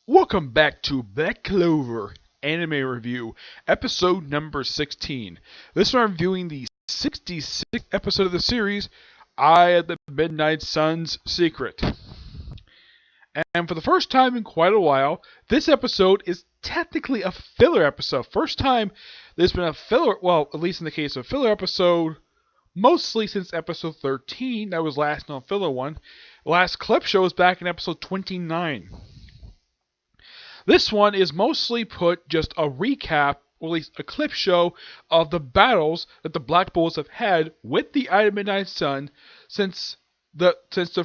Welcome back to Black Clover Anime Review, episode number 16. This one I'm reviewing the 66th episode of the series, Eye of the Midnight Sun's Secret. And for the first time in quite a while, this episode is technically a filler episode. First time there's been a filler, well, at least in the case of filler episode, mostly since episode 13, that was last known filler one. The last clip show was back in episode 29. This one is mostly put just a recap, or at least a clip show, of the battles that the Black Bulls have had with the Eye of Midnight Sun since the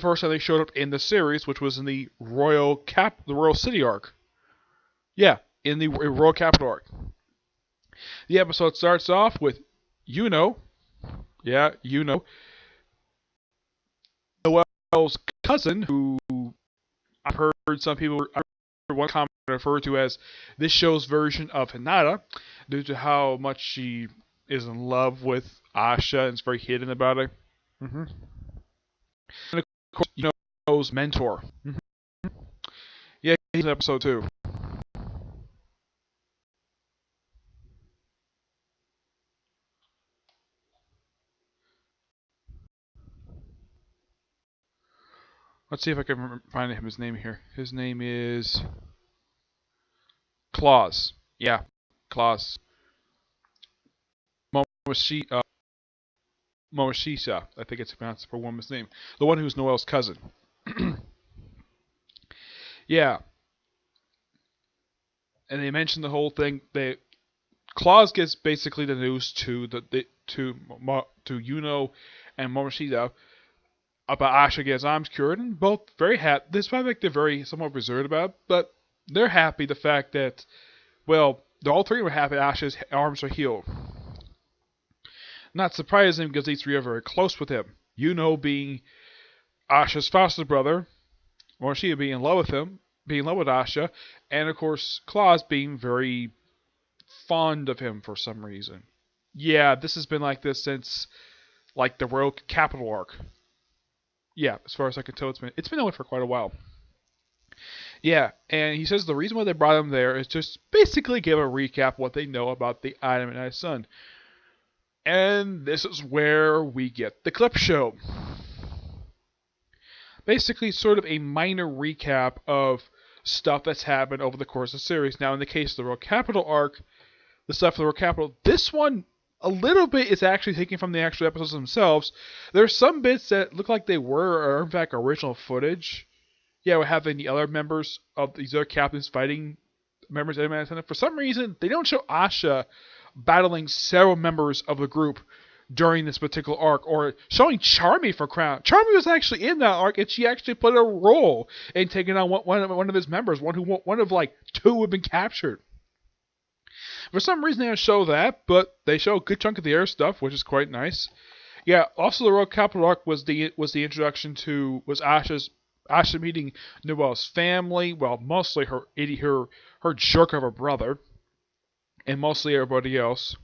first time they showed up in the series, which was in the Royal City arc. Yeah, in the Royal Capital arc. The episode starts off with Noel's cousin, who I've heard some people, one comment referred to as this show's version of Hinata, due to how much she is in love with Asha and is very hidden about it. And of course, Noel's mentor. Yeah, he's in episode 2. Let's see if I can find his name here. His name is Claus. Yeah, Claus. Momoshisha, I think it's pronounced for woman's name. The one who's Noel's cousin. Yeah. And they mentioned the whole thing. Claus gets basically the news to Yuno and Momoshisha about Asha gets arms cured, and both very happy. This might make them very somewhat reserved about, but they're happy the fact that, well, all three were happy Asha's arms are healed. Not surprising because these three are very close with him. Being Asha's foster brother, Morishita being in love with him, being in love with Asha, and of course Claus being very fond of him for some reason. Yeah, this has been like this since like the Royal Capital arc. Yeah, as far as I can tell, it's been on for quite a while. Yeah, and he says the reason why they brought him there is just basically give a recap what they know about the Eye of the Midnight Sun. And this is where we get the clip show. Basically, sort of a minor recap of stuff that's happened over the course of the series. Now, in the case of the Royal Capital arc, the stuff of the Royal Capital, this one a little bit is actually taken from the actual episodes themselves. There's some bits that look like they are in fact original footage. Yeah, we're having the other members of these other captains fighting members of the Midnight Sun. For some reason, they don't show Asha battling several members of the group during this particular arc, or showing Charmy for crown. Charmy was actually in that arc, and she actually played a role in taking on one of his members, one of like two who had been captured. For some reason, they don't show that, but they show a good chunk of the air stuff, which is quite nice. Yeah. Also, the Royal Capital arc was the introduction to Asha meeting Noel's family. Well, mostly her jerk of a brother, and mostly everybody else.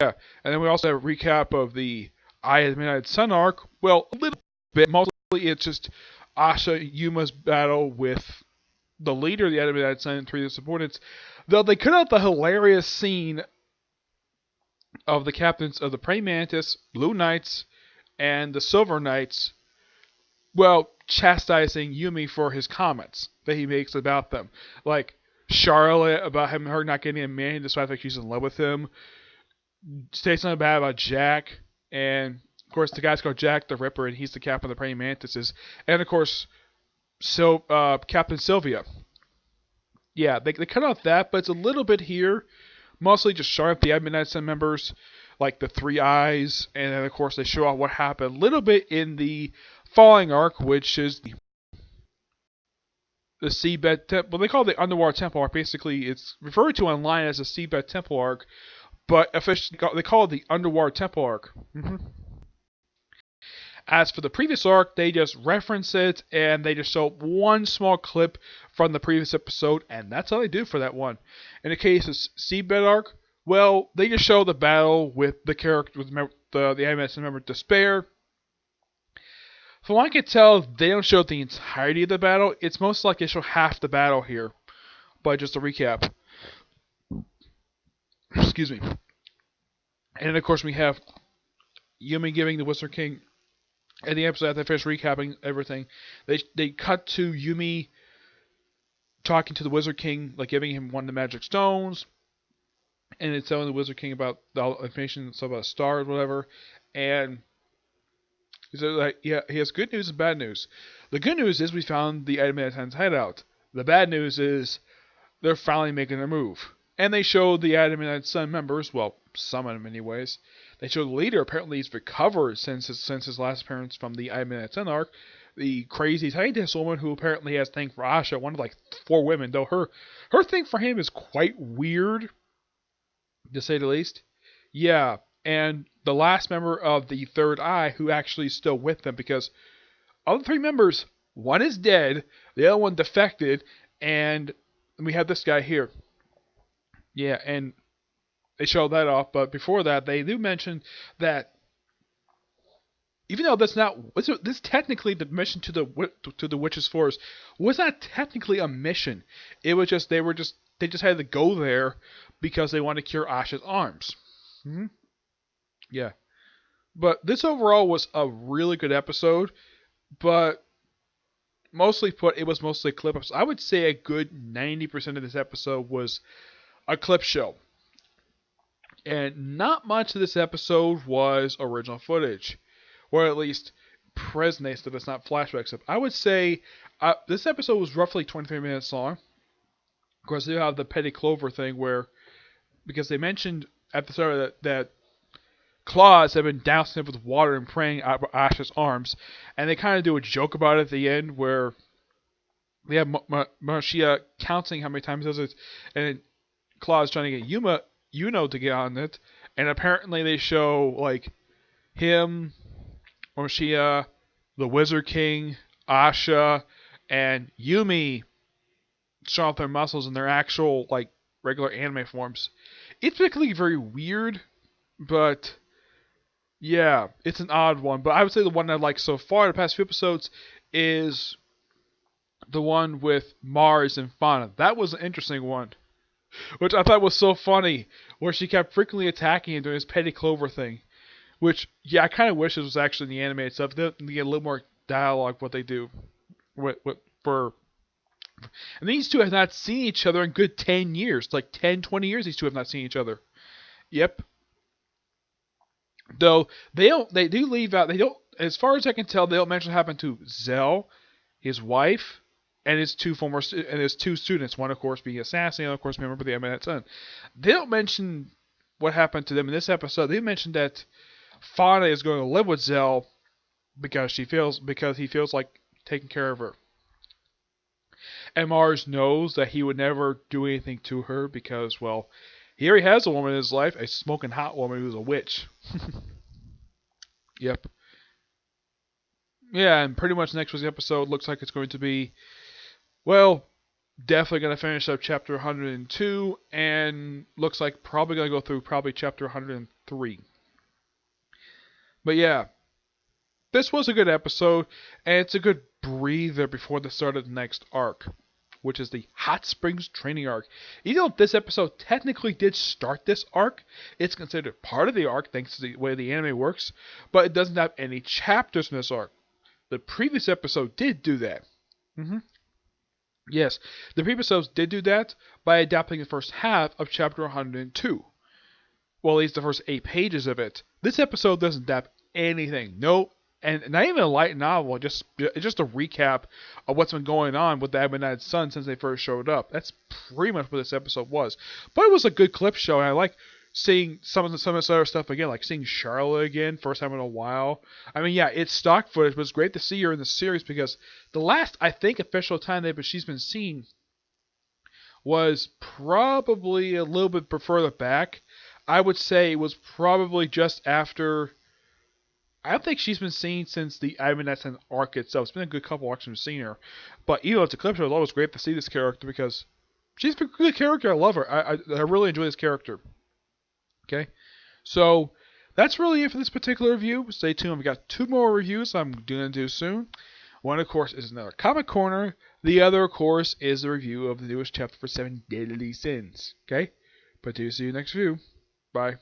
Yeah. And then we also have a recap of the Eye of the Midnight Sun arc. Well, a little bit. Mostly, it's just Asha Yuma's battle with the leader of the Eye of the Midnight Sun and three of the subordinates. Though they cut out the hilarious scene of the captains of the Praying Mantis, Blue Knights, and the Silver Knights, well, chastising Yumi for his comments that he makes about them. Like Charlotte, about her not getting a man despite the fact she's in love with him. Say something bad about Jack, and of course the guy's called Jack the Ripper, and he's the captain of the Praying Mantises. And of course, Captain Sylvia. Yeah, they cut out that, but it's a little bit here. Mostly just showing up the Midnight Sun members, like the Three Eyes, and then of course they show off what happened a little bit in the Falling arc, which is the Seabed Temple. Well, they call it the Underwater Temple arc. Basically, it's referred to online as the Seabed Temple arc, but officially they call it the Underwater Temple arc. As for the previous arc, they just reference it, and they just show one small clip from the previous episode, and that's all they do for that one. In the case of Seabed arc, well, they just show the battle with the character, with the Eye of the Midnight Sun member Despair, From what I can tell, they don't show the entirety of the battle. It's most like they show half the battle here. But just a recap. Excuse me. And then, of course, we have Yumi giving the Wizard King. And the episode after they finish recapping everything, they cut to Yumi talking to the Wizard King, like giving him one of the magic stones, and it's telling the Wizard King about the information, stuff about stars, whatever. And he said, like, yeah, he has good news and bad news. The good news is we found the Adamant's hideout. The bad news is they're finally making their move. And they showed the Adamant Sun members, well, some of them anyways. They showed the leader, apparently he's recovered since his last appearance from the Adamant Sun arc. The crazy scientist woman who apparently has thing for Asha, one of like 4 women, though her thing for him is quite weird, to say the least. Yeah, and the last member of the Third Eye who actually is still with them, because of the 3 members, one is dead, the other one defected, and we have this guy here. Yeah, and they show that off, but before that, they do mention that even though this technically the mission to the Witch's Forest was not technically a mission. It was just they just had to go there because they wanted to cure Asha's arms. Mm-hmm. Yeah, but this overall was a really good episode, but mostly put, it was mostly clip ups. I would say a good 90% of this episode was a clip show. And not much of this episode was original footage. Or at least present stuff that's not flashback stuff. I would say this episode was roughly 23 minutes long. Of course, they have the Petty Clover thing where, because they mentioned at the start that claws have been dousing it with water and praying out Asha's arms. And they kind of do a joke about it at the end where they have Marcia counting how many times does it, and Claw's trying to get Yuno to get on it, and apparently they show like him, Marcia, the Wizard King, Asha, and Yumi show off their muscles in their actual like regular anime forms. It's basically very weird, but yeah, it's an odd one. But I would say the one I like so far the past few episodes is the one with Mars and Fauna. That was an interesting one, which I thought was so funny, where she kept frequently attacking and doing this Petty Clover thing. Which, yeah, I kind of wish it was actually in the animated stuff. They get a little more dialogue what they do. And these two have not seen each other in good 10 years. Like 10, 20 years these two have not seen each other. Yep. Though, they do leave out, as far as I can tell, they don't mention what happened to Zell, his wife, and his two students. One, of course, being assassin, and of course, member of the Eminent Son. They don't mention what happened to them in this episode. They mentioned that Fauna is going to live with Zell because he feels like taking care of her. And Mars knows that he would never do anything to her because, well, he already has a woman in his life, a smoking hot woman who's a witch. Yep. Yeah, and pretty much next week's episode looks like it's going to be, well, definitely going to finish up chapter 102, and looks like probably going to go through probably chapter 103. But yeah, this was a good episode, and it's a good breather before the start of the next arc, which is the Hot Springs training arc. Even though this episode technically did start this arc, it's considered part of the arc thanks to the way the anime works, but it doesn't have any chapters in this arc. The previous episode did do that. Yes, the previous episodes did do that by adapting the first half of chapter 102. Well, at least the first 8 pages of it. This episode doesn't adapt anything. No, and not even a light novel. It's just a recap of what's been going on with the Adamant's Son since they first showed up. That's pretty much what this episode was. But it was a good clip show, and I like seeing some of this other stuff again, like seeing Charlotte again, first time in a while. I mean, yeah, it's stock footage, but it's great to see her in the series because the last, I think, official time that she's been seen was probably a little bit further back. I would say it was probably just after. I don't think she's been seen since the Adamant's Son arc itself. It's been a good couple arcs we've seen her. But even though it's a clip show, it's always great to see this character because she's a good character. I love her. I really enjoy this character. Okay, so that's really it for this particular review. Stay tuned. We've got 2 more reviews I'm going to do soon. One, of course, is another Comic Corner. The other, of course, is a review of the newest chapter for 7 Deadly Sins. Okay? But do see you next review. Bye.